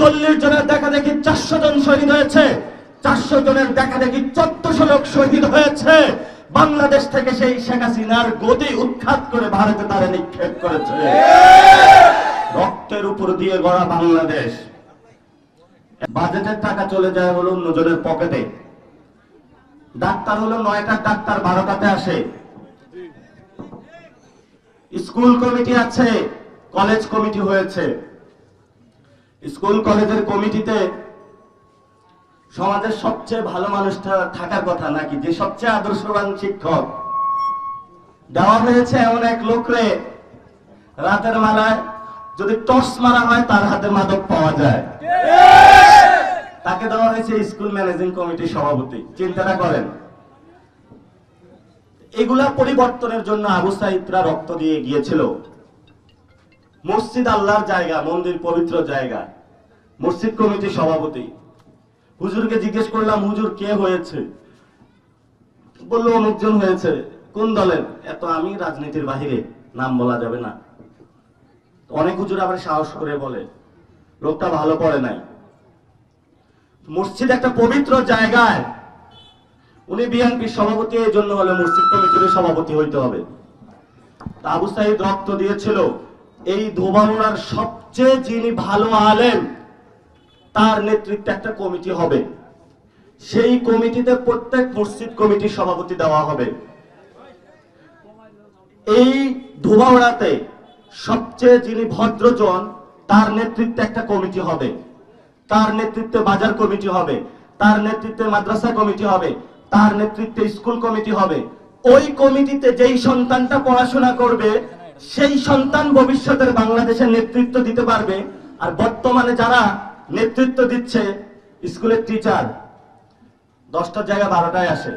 40 জনের দেখা দেখি 400 জন শহীদ হয়েছে, 400 জনের দেখা দেখি 1400 লোক শহীদ হয়েছে। বাংলাদেশ থেকে সেই শেখ হাসিনার গদি উৎখাত করে ভারতে তারা নিক্ষেপ করেছে। রক্তের উপর দিয়ে গড়া বাংলাদেশ। বাজেটের টাকা চলে যায় হলো অন্যজনের পকেটে। ডাক্তার হলো 9টার ডাক্তার 12টাতে আসে। স্কুল কমিটি আছে, কলেজ কমিটি হয়েছে। স্কুল কলেজের কমিটিতে সমাজের সবচেয়ে ভালো মানুষটা থাকার কথা নাকি, যে সবচেয়ে আদর্শবান শিক্ষক দেওয়া হয়েছে এমন এক লোকরে, রাতের বেলায় যদি টর্চ মারা হয় তার হাতে মাদক পাওয়া যায়, তাকে দেওয়া হয়েছে স্কুল ম্যানেজিং কমিটির সভাপতি। চিন্তাটা করেন। এগুলা পরিবর্তনের জন্য আবু সাঈদরা রক্ত দিয়ে গিয়েছিল। মসজিদ আল্লাহর জায়গা, মন্দির পবিত্র জায়গা। মসজিদ কমিটির সভাপতি হুজুরকে জিজ্ঞেস করলাম, হুজুর কে হয়েছে? বললো অমুকজন হয়েছে। কোন দলের? এত আমি রাজনীতির বাহিরে, নাম বলা যাবে না। অনেক হুজুর আবার সাহস করে বলে লোকটা ভালো পড়ে নাই। মসজিদ একটা পবিত্র জায়গায়, উনি বিএনপির সভাপতি, এই জন্য হলে মসজিদ কমিটির সভাপতি হইতে হবে। আবু সাঈদ রক্ত দিয়েছিল। এই ধোবাউড়ার সবচেয়ে যিনি ভালো আলেম, তার নেতৃত্বে একটা কমিটি হবে। সেই কমিটিতে প্রত্যেক মসজিদ কমিটির সভাপতি দেওয়া হবে। এই ধোবাউড়াতে সবচেয়ে যিনি ভদ্রজন, তার নেতৃত্বে একটা কমিটি হবে। তার নেতৃত্বে বাজার কমিটি হবে, তার নেতৃত্বে মাদ্রাসা কমিটি হবে, তার নেতৃত্বে স্কুল কমিটি হবে। ওই কমিটিতে যেই সন্তানটা পড়াশোনা করবে, সেই সন্তান ভবিষ্যতের বাংলাদেশের নেতৃত্ব দিতে পারবে। আর বর্তমানে যারা নেতৃত্ব দিচ্ছে, স্কুলের টিচার 10টার জায়গায় 12টায় আসে।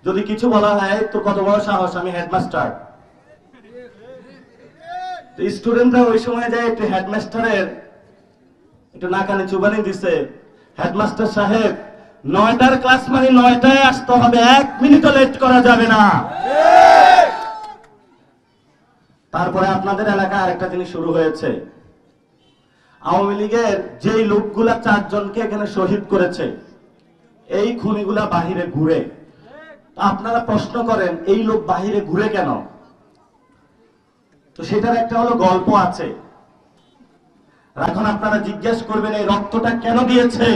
যদি কিছু বলা হয় তো কত বড় সাহস, আমি হেডমাস্টার। স্টুডেন্টরা ওই সময় যায় একটু হেডমাস্টারের একটু নাকানে চুবানি দিছে, হেডমাস্টার সাহেব 9টার ক্লাস মানে 9টায় আসতে হবে, 1 মিনিটও লেট করা যাবে না। তারপরে আপনাদের এলাকায় আরেকটা জিনিস শুরু হয়েছে। আওয়ামী লীগের যেই লোকগুলা 4 জনকে এখানে শহীদ করেছে, এই খুনিগুলা বাহিরে ঘুরে। আপনারা প্রশ্ন করেন এই লোক বাহিরে ঘুরে কেন? তো সেটার একটা হলো গল্প আছে। এখন আপনারা জিজ্ঞেস করবেন এই রক্তটা কেন দিয়েছে?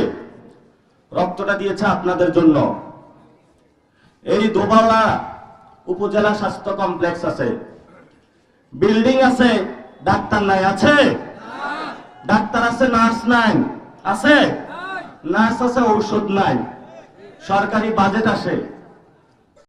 রক্তটা দিয়েছে আপনাদের জন্য। এই ধোবাউড়া উপজেলা স্বাস্থ্য কমপ্লেক্স আছে, বিল্ডিং আছে, ডাক্তার নাই। আছে? ডাক্তার আছে, নার্স নাই। আছে? নার্স আছে, ঔষধ নাই। সরকারি বাজেট আসে,